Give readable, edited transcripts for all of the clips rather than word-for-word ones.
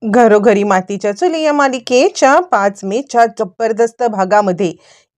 घरोघरी मातीच्या चुली या मालिकेच्या 5 मेच्या जबरदस्त भागामध्ये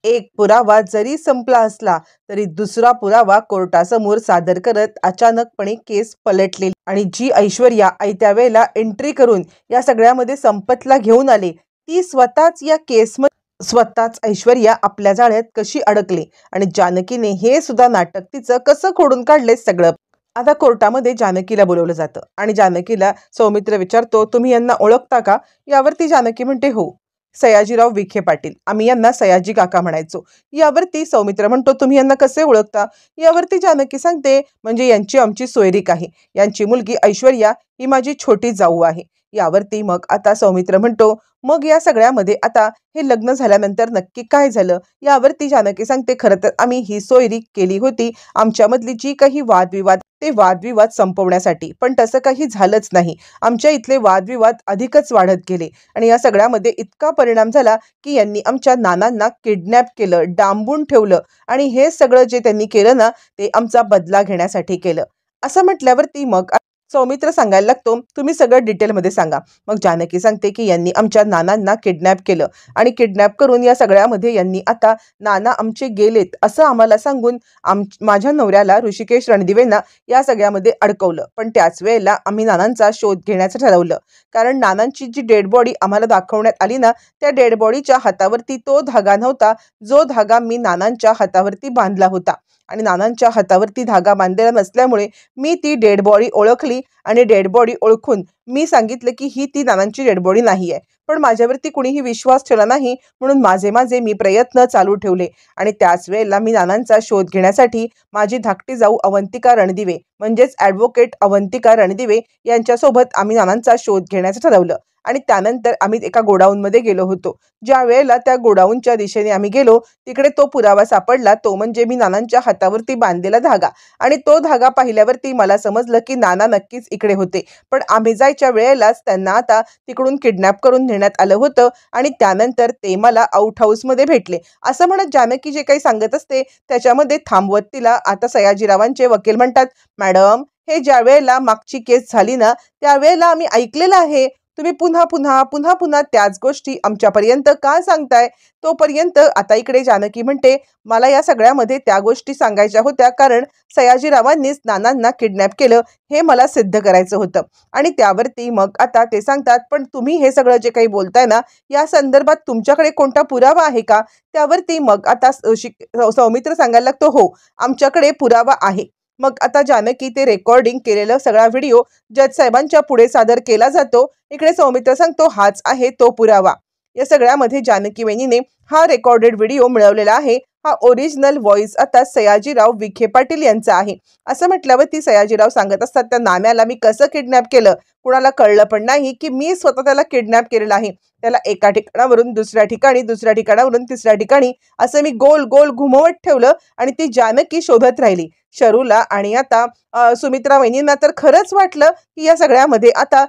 एक पुरावा जरी संपला असला तरी दुसरा पुरावा कोर्टासमोर सादर करत अचानकपणे केस पलटलेली आणि जी ऐश्वर्या आयत्या वेळेला एंट्री करून या सगळ्यामध्ये संपतला घेऊन आले ती स्वतःच या केसमध्ये स्वतःच ऐश्वर्या आपल्या जाळ्यात कशी अडकली आणि जानकीने हे सुद्धा नाटक तिचं कसं खोडून काढले सगळं आता कोर्टामध्ये जानकीला बोलवलं जातं आणि जानकीला सौमित्र विचारतो, तुम्ही यांना ओळखता का? यावरती जानकी म्हणते, हो, सयाजीराव विखे पाटील, आम्ही यांना सयाजी काका म्हणायचो. यावरती सौमित्र म्हणतो, तुम्ही यांना कसे ओळखता? यावरती जानकी सांगते, म्हणजे यांची आमची सोयरीक आहे, यांची मुलगी ऐश्वर्या ही माझी छोटी जाऊ आहे. यावरती मग आता सौमित्र म्हणतो, मग या सगळ्यामध्ये आता हे लग्न झाल्यानंतर नक्की काय झालं? यावरती जानकी सांगते, खरं तर आम्ही ही सोयरीक केली होती आमच्यामधली जी काही वादविवाद ते वादविवाद संपवण्यासाठी, पण तसं काही झालंच नाही. आमच्या इथले वादविवाद अधिकच वाढत गेले आणि या सगळ्यामध्ये इतका परिणाम झाला की यांनी आमच्या नानांना किडनॅप केलं, डांबून ठेवलं आणि हे सगळं जे त्यांनी केलं ना ते आमचा बदला घेण्यासाठी केलं. असं म्हटल्यावरती मग सौमित्र सांगायला लागतो, तुम्ही सगळं डिटेलमध्ये सांगा. मग जानकी सांगते की यांनी आमच्या नानांना किडनॅप केलं आणि किडनॅप करून या सगळ्यामध्ये यांनी आता नाना आमचे गेलेत असं आम्हाला सांगून माझ्या नवऱ्याला ऋषिकेश रणदिवेंना या सगळ्यामध्ये अडकवलं. पण त्याच वेळेला आम्ही नानांचा शोध घेण्याचं ठरवलं, कारण नानांची जी डेड बॉडी आम्हाला दाखवण्यात आली ना त्या डेड बॉडीच्या हातावरती तो धागा नव्हता जो धागा मी नानांच्या हातावरती बांधला होता आणि नानांच्या हातावरती धागा बांधलेला नसल्यामुळे मी ती डेड बॉडी ओळखली आणि डेड बॉडी ओळखून मी सांगितलं की ही ती नानांची डेड बॉडी नाही आहे. पण माझ्यावरती कुणीही विश्वास ठेवला नाही म्हणून माझे मी प्रयत्न चालू ठेवले आणि त्याच वेळेला मी नानांचा शोध घेण्यासाठी माझी धाकटी जाऊ अवंतिका रणदिवे म्हणजेच ॲडव्होकेट अवंतिका रणदिवे यांच्यासोबत आम्ही नानांचा शोध घेण्याचं ठरवलं आणि त्यानंतर आम्ही एका गोडाऊनमध्ये गेलो होतो. ज्या वेळेला त्या गोडाऊनच्या दिशेने आम्ही गेलो तिकडे तो पुरावा सापडला, तो म्हणजे मी नानांच्या हातावरती बांधलेला धागा आणि तो धागा पाहिल्यावरती मला समजलं की नाना नक्कीच इकडे होते. पण आम्ही जायच्या वेळेलाच त्यांना आता तिकडून किडनॅप करून नेण्यात आलं होतं आणि त्यानंतर ते मला आउट हाऊसमध्ये भेटले. असं म्हणत जानकी जे काही सांगत असते त्याच्यामध्ये थांबवत तिला आता सयाजीरावांचे वकील म्हणतात, मॅडम, हे ज्या वेळेला मागची केस झाली ना त्यावेळेला आम्ही ऐकलेलं आहे, तुम्ही पुन्हा पुन्हा पुन्हा पुन्हा त्याच गोष्टी आमच्यापर्यंत का सांगताय? तोपर्यंत आता इकडे जानकी म्हणते, मला या सगळ्यामध्ये त्या गोष्टी सांगायच्या होत्या कारण सयाजीरावांनीच नानांना किडनॅप केलं हे मला सिद्ध करायचं होतं. आणि त्यावरती मग आता ते सांगतात, पण तुम्ही हे सगळं जे काही बोलताय ना या संदर्भात तुमच्याकडे कोणता पुरावा आहे का? त्यावरती मग आता सौमित्र सांगायला लागतो, हो, आमच्याकडे पुरावा आहे. मग आता जानकी ते रेकॉर्डिंग केलेला सगळा व्हिडिओ जज साहेबांच्या पुढे सादर केला जातो. इकडे सौमित्र सांगतो, हाच आहे तो पुरावा. या सगळ्यामध्ये जानकी वहिनीने हा रेकॉर्डेड व्हिडिओ मिळवलेला आहे. हा ओरिजिनल व्हॉइस आता सयाजीराव विखे पाटील यांचा आहे. असं म्हटल्यावर ती सयाजीराव सांगत असतात, त्या नाम्याला मी कसं किडनॅप केलं कुणाला कळलं पण नाही की मी स्वतः त्याला किडनॅप केलेलं आहे. त्याला एका ठिकाणावरून दुसऱ्या ठिकाणी, दुसऱ्या ठिकाणावरून तिसऱ्या ठिकाणी असं मी गोल गोल घुमवत ठेवलं आणि ती जानकी शोधत राहिली. शरूला आणि आता सुमित्रा वहिनींना तर खरंच वाटलं की या सगळ्यामध्ये आता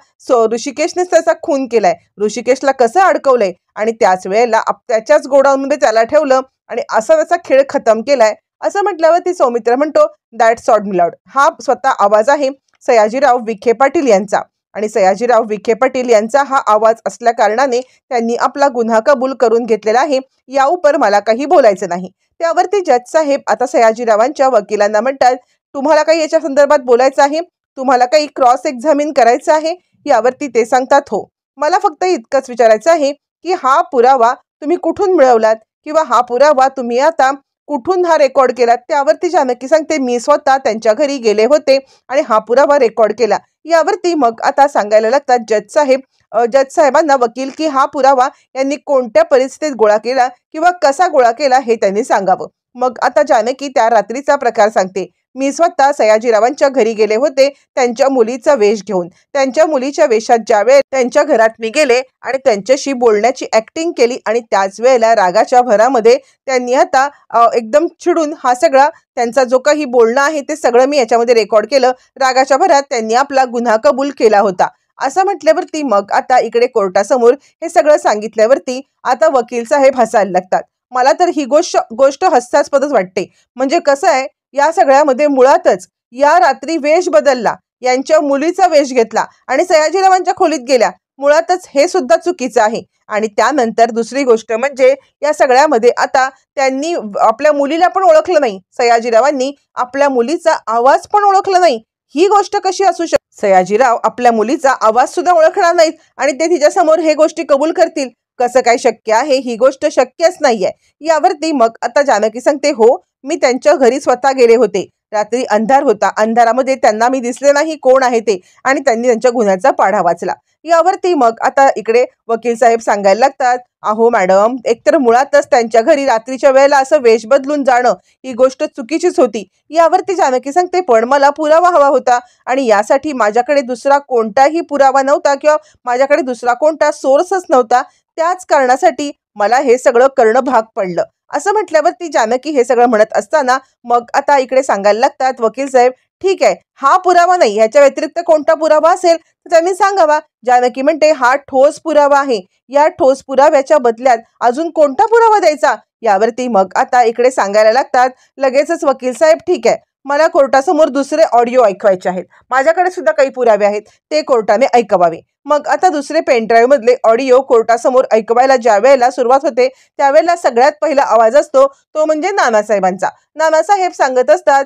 ऋषिकेशनेच त्याचा खून केलाय, ऋषिकेशला कसं अडकवलंय आणि त्याच वेळेला त्याच्याच गोडाऊनमध्ये त्याला ठेवलं आणि असा त्याचा खेळ खतम केलाय. असं म्हटल्यावर ती सौमित्र म्हणतो, दॅट्स ऑड मिलॉर्ड. हा स्वतः आवाज आहे सयाजीराव विखे पाटील यांचा आणि सयाजीराव विखे पाटील यांचा हा आवाज असल्या कारणाने त्यांनी आपला गुन्हा कबूल करून घेतलेला आहे. या उपर मला काही बोलायचं नाही. त्यावरती जज साहेब आता सयाजीरावांच्या वकिलांना म्हणतात, तुम्हाला काही याच्या संदर्भात बोलायचं आहे? तुम्हाला काही क्रॉस एक्झामिन करायचं आहे? यावरती ते सांगतात, हो, मला फक्त इतकंच विचारायचं आहे की हा पुरावा तुम्ही कुठून मिळवलात किंवा हा पुरावा तुम्ही आता कुठून हा रेकॉर्ड केला? त्यावरती जानकी सांगते, मी स्वतः त्यांच्या घरी गेले होते आणि हा पुरावा रेकॉर्ड केला. यावरती मग आता सांगायला लागतात जज साहेबांना वकील की हा पुरावा यांनी कोणत्या परिस्थितीत गोळा केला किंवा कसा गोळा केला हे त्यांनी सांगावं. मग आता जानकी त्या रात्रीचा प्रकार सांगते, मी स्वतः सयाजीरावांच्या घरी गेले होते त्यांच्या मुलीचा वेश घेऊन. त्यांच्या मुलीच्या वेशात ज्यावेळेस त्यांच्या घरात मी गेले आणि त्यांच्याशी बोलण्याची ऍक्टिंग केली आणि त्याच वेळेला रागाच्या भरामध्ये त्यांनी आता एकदम चिडून हा सगळा त्यांचा जो काही बोलणं आहे ते सगळं मी याच्यामध्ये रेकॉर्ड केलं. रागाच्या भरात त्यांनी आपला गुन्हा कबूल केला होता. असं म्हटल्यावरती मग आता इकडे कोर्टासमोर हे सगळं सांगितल्यावरती आता वकील साहेब हसायला लागतात. मला तर ही गोष्ट हास्यास्पदच वाटते. म्हणजे कसं आहे, या सगळ्यामध्ये मुळातच या रात्री वेश बदलला, यांच्या मुलीचा वेश घेतला आणि सयाजीरावांच्या खोलीत गेल्या. मुळातच हे सुद्धा चुकीचं आहे. आणि त्यानंतर दुसरी गोष्ट म्हणजे या सगळ्यामध्ये आता त्यांनी आपल्या मुलीला पण ओळखलं नाही. सयाजीरावांनी आपल्या मुलीचा आवाज पण ओळखला नाही. ही गोष्ट कशी असू शकते? सयाजीराव आपल्या मुलीचा आवाज सुद्धा ओळखणार नाहीत आणि ते तिच्यासमोर हे गोष्टी कबूल करतील. कसं काय शक्य आहे? ही गोष्ट शक्यच नाहीये. यावरती मग आता जानकी सांगते, हो मी त्यांच्या घरी स्वतः गेले होते. रात्री अंधार होता. अंधारामध्ये त्यांना मी दिसले नाही कोण आहे ते आणि त्यांनी त्यांच्या गुन्ह्याचा पाढा वाचला. यावरती मग आता इकडे वकील साहेब सांगायला लागतात, अहो मॅडम, एकतर मुळातच त्यांच्या घरी रात्रीच्या वेळेला असं वेश बदलून जाणं ही गोष्ट चुकीचीच होती. यावरती जानकी सांगते, पण मला पुरावा हवा होता आणि यासाठी माझ्याकडे दुसरा कोणताही पुरावा नव्हता किंवा माझ्याकडे दुसरा कोणता सोर्सच नव्हता. त्याच कारणासाठी मला हे सगळं करणं भाग पडलं. असं म्हटल्यावरती जानकी हे सगळं म्हणत असताना मग आता इकडे सांगायला लागतात वकील साहेब, ठीक आहे, हा पुरावा नाही, ह्याच्या व्यतिरिक्त कोणता पुरावा असेल तर त्यांनी सांगावा. जानकी म्हणते, हा ठोस पुरावा आहे. या ठोस पुराव्याच्या बदल्यात अजून कोणता पुरावा द्यायचा? यावरती मग आता इकडे सांगायला लागतात लगेचच वकील साहेब, ठीक आहे, मला कोर्टासमोर दुसरे ऑडिओ ऐकवायचे आहेत. माझ्याकडे सुद्धा काही पुरावे आहेत, ते कोर्टाने ऐकवावे. मग आता दुसरे पेनड्राईव्ह मधले ऑडिओ कोर्टासमोर ऐकवायला ज्या वेळेला सुरुवात होते त्यावेळेला सगळ्यात पहिला आवाज असतो तो म्हणजे नानासाहेबांचा. नानासाहेब सांगत असतात,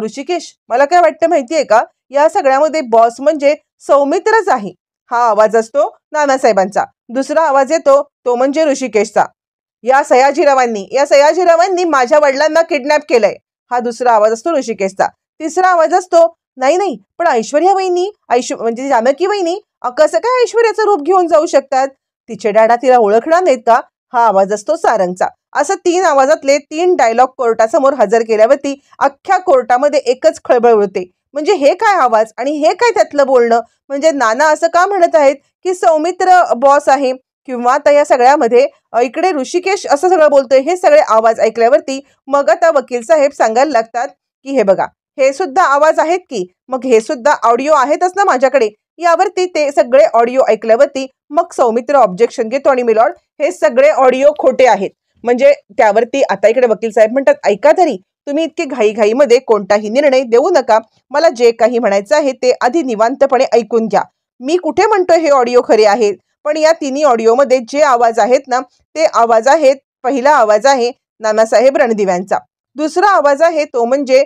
ऋषिकेश, मला काय वाटतं माहितीये का, या सगळ्यामध्ये बॉस म्हणजे सौमित्रच आहे. हा आवाज असतो नानासाहेबांचा. दुसरा आवाज येतो तो म्हणजे ऋषिकेशचा. या सयाजीरावांनी माझ्या वडिलांना किडनॅप केलंय. हा दुसरा आवाज असतो ऋषिकेशचा. तिसरा आवाज असतो, नाही नाही, पण ऐश्वर्या वहिनी, म्हणजे जानकी वहिनी कसं काय ऐश्वर्याचं रूप घेऊन जाऊ शकतात? तिचे डॅडा तिला ओळखणार नाहीत का? हा आवाज असतो सारंगचा. असं 3 आवाजातले 3 डायलॉग कोर्टासमोर हजर केल्यावरती अख्ख्या कोर्टामध्ये एकच खळबळ उडते. म्हणजे हे काय आवाज आणि हे काय त्यातलं बोलणं? म्हणजे नाना असं का म्हणत आहेत की सौमित्र बॉस आहे किंवा आता या सगळ्यामध्ये इकडे ऋषिकेश असं सगळं बोलतोय? हे सगळे आवाज ऐकल्यावरती मग आता वकील साहेब सांगायला लागतात की हे बघा, हे सुद्धा आवाज आहेत की, मग हे सुद्धा ऑडिओ आहेतच ना माझ्याकडे. यावरती ते सगळे ऑडिओ ऐकल्यावरती मग सौमित्र ऑब्जेक्शन घेतो आणि मिलॉर्ड, हे सगळे ऑडिओ खोटे आहेत. म्हणजे त्यावरती आता इकडे वकील साहेब म्हणतात, ऐका तरी, तुम्ही इतके घाईघाईमध्ये कोणताही निर्णय देऊ नका. मला जे काही म्हणायचं आहे ते आधी निवांतपणे ऐकून घ्या. मी कुठे म्हणतोय हे ऑडिओ खरे आहेत, पण या तिन्ही ऑडिओमध्ये जे आवाज आहेत ना ते आवाज आहेत, पहिला आवाज आहे नानासाहेब रणदिव्यांचा, दुसरा आवाज आहे तो म्हणजे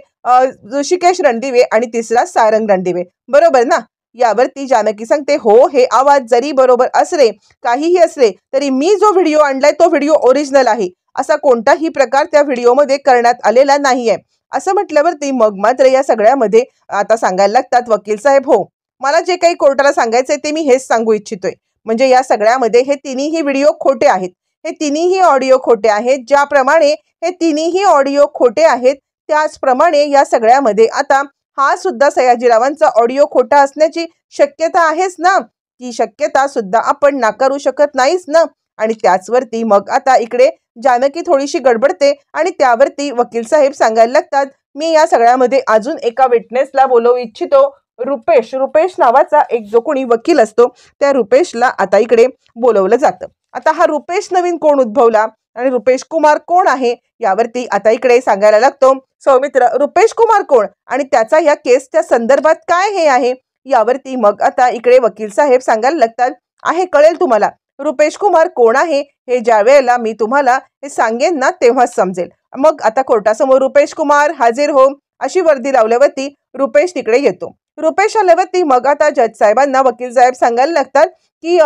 ऋषिकेश रणदिवे आणि तिसरा सारंग रणदिवे. बरोबर ना? यावरती जानकी सांगते, हो हे आवाज जरी बरोबर असले, काहीही असले, तरी मी जो व्हिडिओ आणलाय तो व्हिडिओ ओरिजिनल आहे. असा कोणताही प्रकार त्या व्हिडिओमध्ये करण्यात आलेला नाहीये. असं म्हटल्यावरती मग मात्र या सगळ्यामध्ये आता सांगायला लागतात वकील साहेब, हो मला जे काही कोर्टाला सांगायचंय ते मी हेच सांगू इच्छितोय. म्हणजे या सगळ्यामध्ये हे तिन्ही व्हिडिओ खोटे आहेत. हे तिन्ही ऑडिओ खोटे आहेत. ज्याप्रमाणे हे तिन्ही ऑडिओ खोटे आहेत त्याचप्रमाणे या सगळ्यामध्ये आता हा सुद्धा सयाजीरावांचा ऑडिओ खोटा असण्याची शक्यता आहेच ना. ती शक्यता सुद्धा आपण नाकारू शकत नाहीच ना. आणि त्याचवरती मग आता इकडे जानकी थोडीशी गडबडते आणि त्यावरती वकील साहेब सांगायला लागतात, मी या सगळ्यामध्ये अजून एका विटनेसला बोलवू इच्छितो. रुपेश नावाचा एक जो कोणी वकील असतो त्या रुपेशला आता इकडे बोलवलं जातं. आता हा रुपेश नवीन कोण उद्भवला आणि रुपेश कुमार कोण आहे यावरती आता इकडे सांगायला लागतो सौमित्र, रुपेश कुमार कोण आणि त्याचा या केसच्या संदर्भात काय हे आहे. यावरती मग आता इकडे वकील साहेब सांगायला लागतात, आहे कळेल तुम्हाला. रुपेश कुमार कोण आहे हे ज्या वेळेला मी तुम्हाला हे सांगेन ना तेव्हाच समजेल. मग आता कोर्टासमोर रुपेश कुमार हाजीर हो अशी वर्दी लावल्यावरती रुपेश तिकडे येतो. रुपेश आल्यावरती मग आता जज साहेबांना वकील साहेब सांगायला लागतात की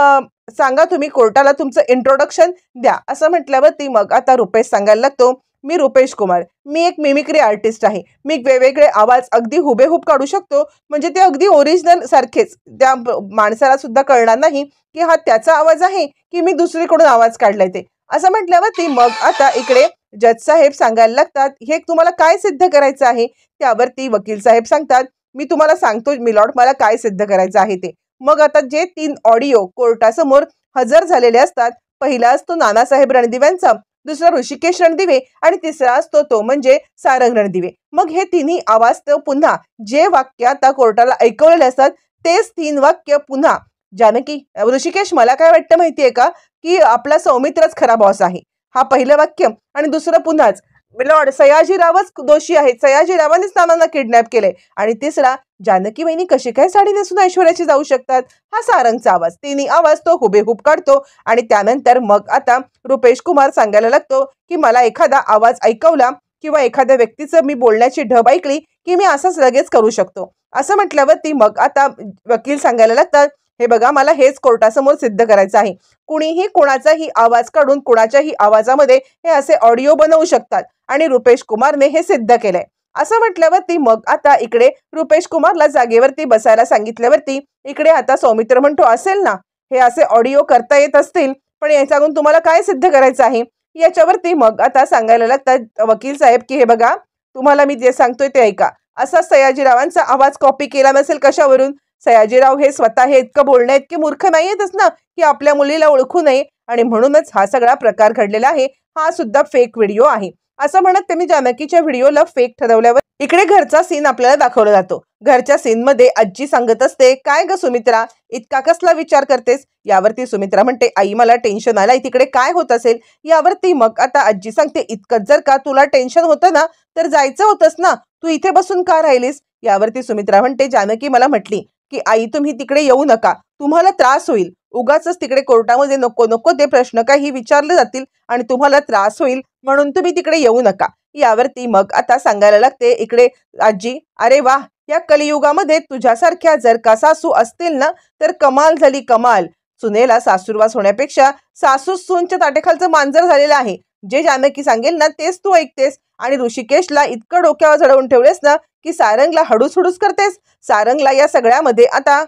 सांगा तुम्ही कोर्टाला तुमचं इंट्रोडक्शन द्या. असं म्हटल्यावरती मग आता रुपेश सांगायला लागतो, मी रुपेश कुमार, मी एक मिमिक्री आर्टिस्ट आहे. मी वेगवेगळे आवाज अगदी हुबेहूब काढू शकतो. म्हणजे ते अगदी ओरिजिनल सारखेच, त्या माणसाला सुद्धा कळणार नाही की हा त्याचा आवाज आहे की मी दुसरीकडून आवाज काढलाय ते. असं म्हटल्यावरती मग आता इकडे जज साहेब सांगायला लागतात, हे तुम्हाला काय सिद्ध करायचं आहे. त्यावरती वकील साहेब सांगतात, मी तुम्हाला सांगतो मिलॉर्ड, मला काय सिद्ध करायचं आहे ते. मग आता जे 3 ऑडिओ कोर्टासमोर हजर झालेले असतात, पहिला असतो नानासाहेब रणदिव्यांचा, दुसरा ऋषिकेश रणदिवे आणि तिसरा असतो तो म्हणजे सारंग रणदिवे. मग हे तिन्ही आवाज तर पुन्हा जे वाक्य आता कोर्टाला ऐकवलेले असतात तेच 3 वाक्य पुन्हा जानकी, ऋषिकेश, मला काय वाटतं माहितीये का की आपला सौमित्रच खरा बॉस आहे. हा पहिलं वाक्य आणि दुसरं पुन्हाच लॉर्ड सयाजीरावच दोषी आहेत, सयाजीरावांनीच नानांना किडनॅप केलंय. आणि तिसरा, जानकी वहिनी कशी काय साडी नेसून ऐश्वर्याची जाऊ शकतात, हा सारंगचा आवाज. तिन्ही आवाज तो हुबेहूब काढतो आणि त्यानंतर मग आता रुपेश कुमार सांगायला लागतो की मला एखादा आवाज ऐकवला किंवा एखाद्या व्यक्तीचं मी बोलण्याची ढब ऐकली की मी असंच लगेच करू शकतो. असं म्हटल्यावरती मग आता वकील सांगायला लागतात, हे बघा मला हेच कोर्टासमोर सिद्ध करायचं आहे. कुणीही कोणाचाही आवाज काढून कोणाच्याही आवाजामध्ये हे असे ऑडिओ बनवू शकतात आणि रुपेश कुमारने हे सिद्ध केलंय. असं म्हटल्यावरती मग आता इकडे रुपेश कुमारला जागेवरती बसायला सांगितल्यावरती इकडे आता सौमित्र म्हणतो, असेल ना हे असे ऑडिओ करता येत असतील, पण याच्याकडून तुम्हाला काय सिद्ध करायचं आहे. याच्यावरती मग आता सांगायला लागतात वकील साहेब की हे बघा तुम्हाला मी जे सांगतोय ते ऐका. असा सयाजीरावांचा आवाज कॉपी केला नसेल कशावरून. सयाजीराव हे स्वतः हे इतकं बोलण्या इतके मूर्ख नाहीयेतच ना की आपल्या मुलीला ओळखू नये, आणि म्हणूनच हा सगळा प्रकार घडलेला आहे. हा सुद्धा फेक व्हिडिओ आहे असं म्हणत त्यांनी जानकीच्या व्हिडिओला फेक ठरवल्यावर इकडे घरचा सीन आपल्याला दाखवला जातो. घरच्या सीन मध्ये आजी सांगत असते, काय ग सुमित्रा इतका कसला विचार करतेस. यावरती सुमित्रा म्हणते, आई मला टेन्शन आलंय, तिकडे काय होत असेल. यावरती मग आता आजी सांगते, इतकंच जर का तुला टेन्शन होतं ना तर जायचं होतंस ना, तू इथे बसून का राहिलीस. यावरती सुमित्रा म्हणते, जानकी मला म्हटली की आई तुम्ही तिकडे येऊ नका, तुम्हाला त्रास होईल. उगाच तिकडे कोर्टामध्ये नको नको ते प्रश्न काही विचारले जातील आणि तुम्हाला त्रास होईल, म्हणून तुम्ही तिकडे येऊ नका. यावरती मग आता सांगायला लागते इकडे आजी, अरे वा या कलियुगामध्ये तुझ्यासारख्या जर का सासू असतील ना तर कमाल झाली कमाल. सुनेला सासूरवास होण्यापेक्षा सासू सूनच्या ताटेखालचं मांजर झालेलं आहे. जे जानकी सांगेल ना तेच तू ऐकतेस आणि ऋषिकेशला इतकं डोक्यावर चढवून ठेवलेस ना की सारंगला हडूस हुडूस करतेस. सारंगला या सगळ्यामध्ये आता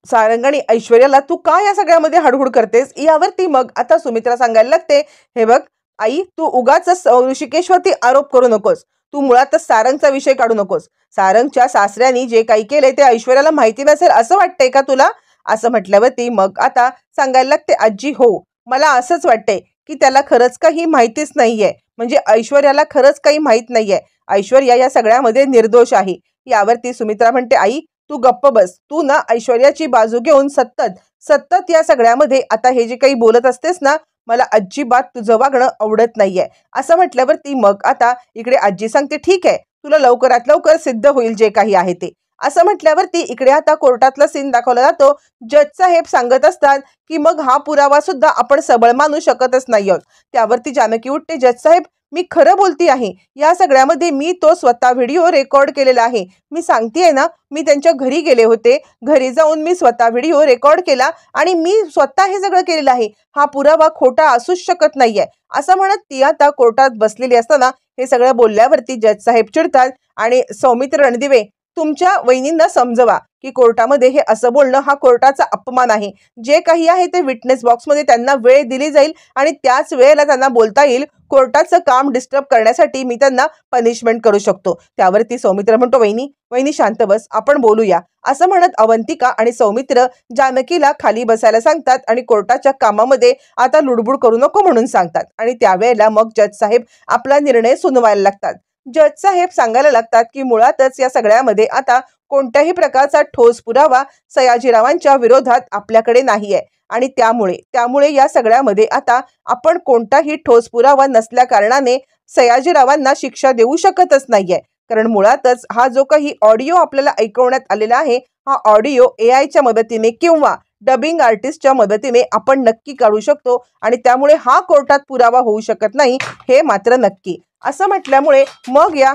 सारंग आणि ऐश्वर्याला तू का या सगळ्यामध्ये हडहुड करतेस. यावरती मग आता सुमित्रा सांगायला लागते, हे बघ आई तू उगाच ऋषिकेशवरती आरोप करू नकोस, तू मुळातच सारंगचा विषय काढू नकोस. सारंगच्या सासऱ्यानी जे काही केलंय ते ऐश्वर्याला माहिती नसेल असं वाटतंय का तुला. असं म्हटल्यावरती मग आता सांगायला लागते आजी, हो मला असंच वाटतंय की त्याला खरंच काही माहितीच नाहीये, म्हणजे ऐश्वर्याला खरंच काही माहित नाहीये. ऐश्वर्या या सगळ्यामध्ये निर्दोष आहे. यावरती सुमित्रा म्हणते, आई तू गप्प बस, तू ना ऐश्वर्याची बाजू घेऊन सतत सतत या सगळ्यामध्ये आता हे जे काही बोलत असतेस ना मला अजिबात तुझं वागणं आवडत नाहीये. असं म्हटल्यावरती मग आता इकडे आजी सांगते, ठीक आहे तुला लवकरात लवकर सिद्ध होईल जे काही आहे ते. असं म्हटल्यावरती इकडे आता कोर्टातला सीन दाखवला जातो. जज साहेब सांगत असतात की मग हा पुरावा सुद्धा आपण सबळ मानू शकतच नाही आहोत. त्यावरती जानकी उठते, जज साहेब मी खरं बोलती आहे, या सगळ्यामध्ये मी तो स्वतः व्हिडिओ रेकॉर्ड केलेला आहे. मी सांगतेय ना मी त्यांच्या घरी गेले होते, घरी जाऊन मी स्वतः व्हिडिओ रेकॉर्ड केला आणि मी स्वतः हे सगळं केलेलं आहे. हा पुरावा खोटा असूच शकत नाहीये. असं म्हणत ती आता कोर्टात बसलेली असताना हे सगळं बोलल्यावरती जज साहेब चिडतात आणि सौमित्र रणदिवे तुमच्या वहिनींना समजवा की कोर्टामध्ये हे असं बोलणं हा कोर्टाचा अपमान आहे. जे काही आहे ते विटनेस बॉक्समध्ये त्यांना वेळ दिली जाईल आणि त्याच वेळेला त्यांना बोलता येईल. कोर्टाचं काम डिस्टर्ब करण्यासाठी मी त्यांना पनिशमेंट करू शकतो. त्यावरती सौमित्र म्हणतो, वहिनी शांत बस, आपण बोलूया. असं म्हणत अवंतिका आणि सौमित्र जानकीला खाली बसायला सांगतात आणि कोर्टाच्या कामामध्ये आता लुडबुड करू नको म्हणून सांगतात. आणि त्यावेळेला मग जज साहेब आपला निर्णय सुनवायला लागतात. जज साहेब सांगायला लागतात की मुळातच या सगळ्यामध्ये आता कोणत्याही प्रकारचा ठोस पुरावा सयाजीरावांच्या विरोधात आपल्याकडे नाहीये आणि त्यामुळे या सगळ्यामध्ये आता आपण कोणताही ठोस पुरावा नसल्या कारणाने सयाजीरावांना शिक्षा देऊ शकतच नाहीये. कारण मुळातच हा जो काही ऑडिओ आपल्याला ऐकवण्यात आलेला आहे हा ऑडिओ AI च्या मदतीने किंवा डबिंग आर्टिस्टच्या मदतीने आपण नक्की काढू शकतो आणि त्यामुळे हा कोर्टात पुरावा होऊ शकत नाही हे मात्र नक्की. असं म्हटल्यामुळे मग या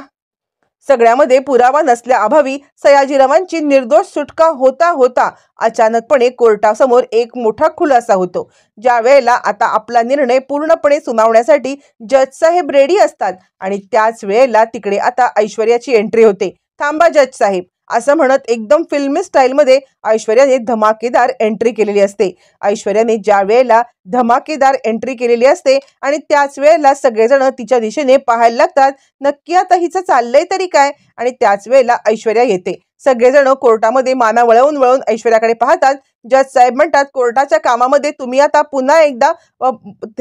सगळ्यामध्ये पुरावा नसल्याअभावी सयाजीरावांची निर्दोष सुटका होता होता अचानकपणे कोर्टासमोर एक मोठा खुलासा होतो. ज्या वेळेला आता आपला निर्णय पूर्णपणे सुनावण्यासाठी जज साहेब रेडी असतात आणि त्याच वेळेला तिकडे आता ऐश्वर्याची एंट्री होते. थांबा जज साहेब असं म्हणत एकदम फिल्मी स्टाईलमध्ये ऐश्वर्याने धमाकेदार एंट्री केलेली असते. ऐश्वर्याने ज्या वेळेला धमाकेदार एंट्री केलेली असते आणि त्याच वेळेला सगळेजण तिच्या दिशेने पाहायला लागतात, नक्की आता हिचं चाललंय तरी काय. आणि त्याच वेळेला ऐश्वर्या येते. सगळेजण कोर्टामध्ये माना वळवून वळवून ऐश्वर्याकडे पाहतात. जज साहेब म्हणतात, कोर्टाच्या कामामध्ये तुम्ही आता पुन्हा एकदा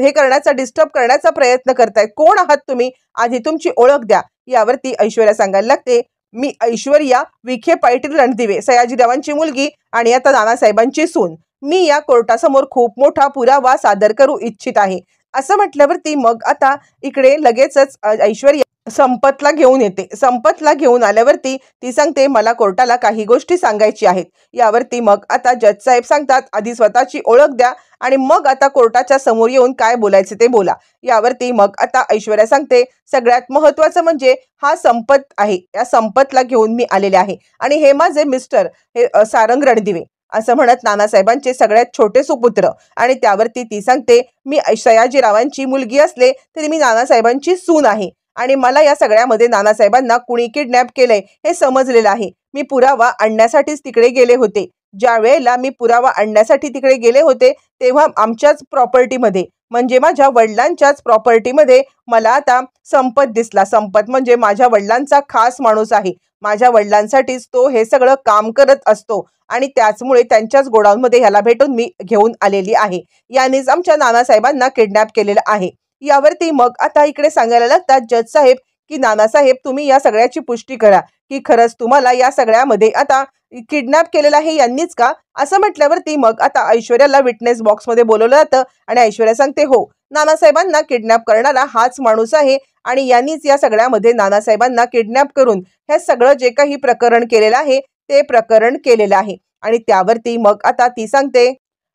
हे करण्याचा डिस्टर्ब करण्याचा प्रयत्न करताय. कोण आहात तुम्ही, आधी तुमची ओळख द्या. यावरती ऐश्वर्या सांगायला लागते, मी ऐश्वर्या विखे पाटील रणदिवे, सयाजीरावांची मुलगी आणि आता नानासाहेबांची सून. मी या कोर्टासमोर खूप मोठा पुरावा सादर करू इच्छित आहे. असं म्हटल्यावरती मग आता इकडे लगेचच ऐश्वर्या संपतला घेऊन येते. संपतला घेऊन आल्यावरती ती सांगते, मला कोर्टाला काही गोष्टी सांगायची आहेत. यावरती मग आता जज साहेब सांगतात, आधी स्वतःची ओळख द्या आणि मग आता कोर्टाच्या समोर येऊन काय बोलायचे ते बोला. यावरती मग आता ऐश्वर्या सांगते, सगळ्यात महत्त्वाचं म्हणजे हा संपत आहे, या संपतला घेऊन मी आलेले आहे आणि हे माझे मिस्टर हे सारंग रणदिवे असं म्हणत नानासाहेबांचे सगळ्यात छोटे सुपुत्र. आणि त्यावरती ती सांगते, मी सयाजीरावांची मुलगी असले तरी मी नानासाहेबांची सून आहे आणि मला या सगळ्यामध्ये नानासाहेबांना कुणी किडनॅप केलंय हे समजलेलं आहे. मी पुरावा आणण्यासाठीच तिकडे गेले होते. ज्या वेळेला मी पुरावा आणण्यासाठी तिकडे गेले होते तेव्हा आमच्याच प्रॉपर्टीमध्ये म्हणजे माझ्या वडिलांच्याच प्रॉपर्टीमध्ये मला आता संपत दिसला. संपत म्हणजे माझ्या वडिलांचा खास माणूस आहे. माझ्या वडिलांसाठीच तो हे सगळं काम करत असतो आणि त्याचमुळे त्यांच्याच गोडाऊनमध्ये ह्याला भेटून मी घेऊन आलेली आहे. यानेच आमच्या नानासाहेबांना किडनॅप केलेलं आहे. यावरती मग आता इकडे सांगायला लागतात जज साहेब की नानासाहेब तुम्ही या सगळ्याची पुष्टी करा की खरंच तुम्हाला या सगळ्यामध्ये आता किडनॅप केलेलं आहे यांनीच का. असं म्हटल्यावरती मग आता ऐश्वर्याला विटनेस बॉक्समध्ये बोलवलं जातं आणि ऐश्वर्या सांगते, हो नानासाहेबांना किडनॅप करणारा हाच माणूस आहे आणि यांनीच या सगळ्यामध्ये नानासाहेबांना किडनॅप करून हे सगळं जे काही प्रकरण केलेलं आहे ते प्रकरण केलेलं आहे. आणि त्यावरती मग आता ती सांगते,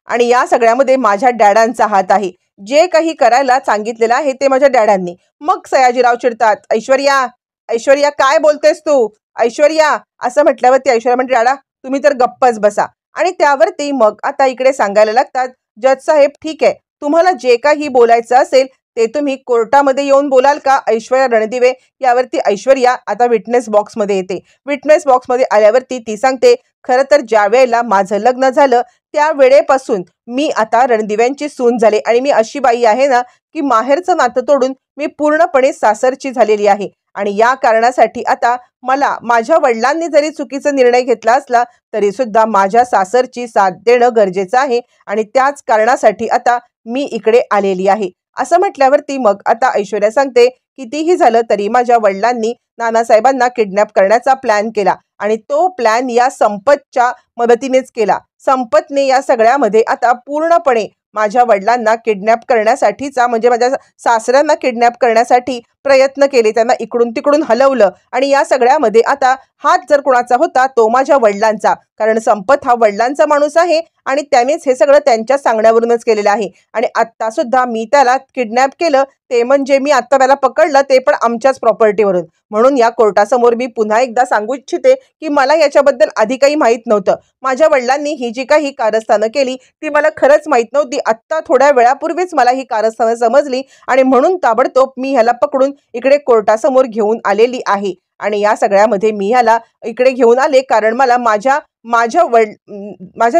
आणि या सगळ्यामध्ये माझ्या डॅडांचा हात आहे. जे काही करायला सांगितलेलं आहे ते माझ्या डॅडांनी. मग सयाजीराव चिडतात, ऐश्वर्या ऐश्वर्या काय बोलतेस तू ऐश्वर्या. असं म्हटल्यावरती ऐश्वर्या म्हणते, डॅडा तुम्ही तर गप्पच बसा. आणि त्यावरती मग आता इकडे सांगायला लागतात जज साहेब ठीक आहे, तुम्हाला जे काही बोलायचं असेल ते तुम्ही कोर्टामध्ये येऊन बोलाल का ऐश्वर्या रणदिवे. यावरती ऐश्वर्या आता विटनेस बॉक्समध्ये येते. विटनेस बॉक्समध्ये आल्यावरती ती सांगते, खरं तर ज्या वेळेला माझं लग्न झालं त्या वेळेपासून मी आता रणदिव्यांची सून झाले आणि मी अशी बाई आहे ना की माहेरचं नातं तोडून मी पूर्णपणे सासरची झालेली आहे. आणि या कारणासाठी आता मला माझ्या वडिलांनी जरी चुकीचा निर्णय घेतला असला तरी सुद्धा माझ्या सासरची साथ देणं गरजेचं आहे आणि त्याच कारणासाठी आता मी इकडे आलेली आहे. असं म्हटल्यावरती मग आता ऐश्वर्या सांगते, कितीही झालं तरी माझ्या वडिलांनी नानासाहेबांना किडनॅप करण्याचा प्लॅन केला आणि तो प्लॅन या संपतच्या मदतीनेच केला. संपतने या सगळ्यामध्ये आता पूर्णपणे माझ्या वडिलांना किडनॅप करण्यासाठीचा म्हणजे माझ्या सासऱ्यांना किडनॅप करण्यासाठी प्रयत्न केले, त्यांना इकडून तिकडून हलवलं आणि या सगळ्यामध्ये आता हात जर कोणाचा होता तो माझ्या वडिलांचा, कारण संपत हा वडिलांचा माणूस आहे आणि त्यानेच हे सगळं त्यांच्या सांगण्यावरूनच केलेलं आहे. आणि आत्ता सुद्धा मी त्याला किडनॅप केलं ते म्हणजे मी आत्ता त्याला पकडलं ते पण आमच्याच प्रॉपर्टीवरून. म्हणून या कोर्टासमोर मी पुन्हा एकदा सांगू इच्छिते की मला याच्याबद्दल आधी काही माहीत नव्हतं. माझ्या वडिलांनी ही जी काही कारस्थानं केली ती मला खरंच माहीत नव्हती. आत्ता थोड्या वेळापूर्वीच मला ही कारस्थानं समजली आणि म्हणून ताबडतोब मी ह्याला पकडून इकडे कोर्टासमोर घेऊन आलेली आहे. आणि या सगळ्यामध्ये मी ह्याला इकडे घेऊन आले कारण मला माझ्या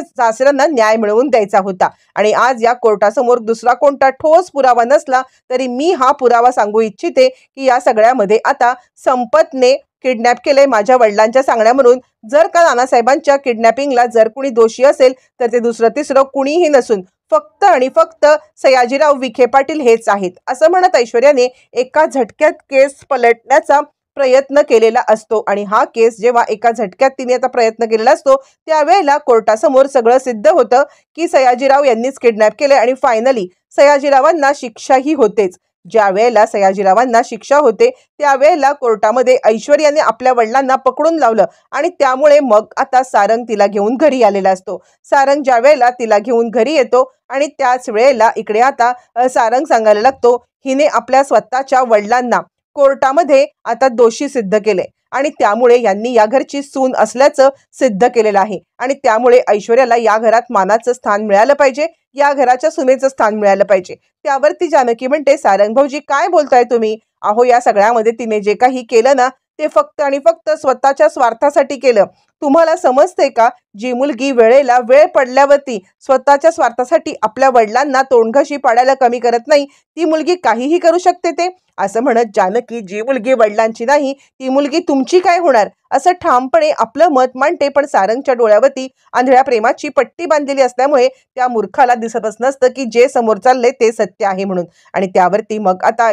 सासऱ्यांना न्याय मिळवून द्यायचा होता. आणि आज या कोर्टासमोर दुसरा कोणता ठोस पुरावा नसला तरी मी हा पुरावा सांगू इच्छिते की या सगळ्यामध्ये आता संपतने किडनॅप केले माझ्या वडिलांच्या सांगण्यावरून. जर का नानासाहेबांच्या किडनॅपिंगला जर कुणी दोषी असेल तर ते दुसरं तिसरं कुणीही नसून फक्त आणि फक्त सयाजीराव विखे पाटील हेच आहेत. असं म्हणत ऐश्वर्याने एका झटक्यात केस पलटण्याचा प्रयत्न केलेला असतो. आणि हा केस जेव्हा एका झटक्यात तिने आता प्रयत्न केलेला असतो त्यावेळेला कोर्टासमोर सगळं सिद्ध होतं की सयाजीराव यांनीच किडनॅप केले आणि फायनली सयाजीरावांना शिक्षाही होतेच. ज्या वेळेला सयाजीरावांना शिक्षा होते त्यावेळेला कोर्टामध्ये ऐश्वर्याने आपल्या वडिलांना पकडून लावलं आणि त्यामुळे मग आता सारंग तिला घेऊन घरी आलेला असतो. सारंग ज्या वेळेला तिला घेऊन घरी येतो आणि त्याच वेळेला इकडे आता सारंग सांगायला लागतो, हिने आपल्या स्वतःच्या वडिलांना कोर्टामध्ये आता दोषी सिद्ध केले आणि त्यामुळे यांनी या घरची सून असल्याचं सिद्ध केलेलं आहे आणि त्यामुळे ऐश्वर्याला या घरात मानाचं स्थान मिळालं पाहिजे, या घराच्या सुनेचं स्थान मिळालं पाहिजे. त्यावरती जानकी म्हणते, सारंग भाऊजी काय बोलताय तुम्ही. अहो या सगळ्यामध्ये तिने जे काही केलं ना ते फक्त आणि फक्त स्वतःच्या स्वार्थासाठी केलं. तुम्हाला समजते का, जी मुलगी वेळेला वेळ पडल्यावरती स्वतःच्या स्वार्थासाठी आपल्या वडिलांना तोंडघशी पाडायला कमी करत नाही ती मुलगी काहीही करू शकते ते. असं म्हणत जानकी, जी मुलगी वडिलांची नाही ती मुलगी तुमची काय होणार असं ठामपणे आपलं मत मांडते. पण सारंगच्या डोळ्यावरती आंधळ्या प्रेमाची पट्टी बांधलेली असल्यामुळे त्या मूर्खाला दिसतच नसतं की जे समोर चाललंय ते सत्य आहे म्हणून. आणि त्यावरती मग आता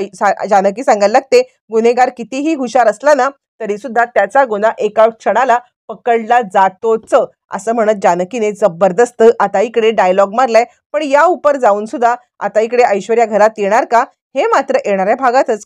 जानकी सांगायला लागते, गुन्हेगार कितीही हुशार असला ना तरी सुद्धा त्याचा गुन्हा एका क्षणाला पकडला जातोच असं म्हणत जानकीने जबरदस्त आता इकडे डायलॉग मारलाय. पण या उपर जाऊन सुद्धा आता इकडे ऐश्वर्या घरात येणार का हे मात्र येणाऱ्या भागातच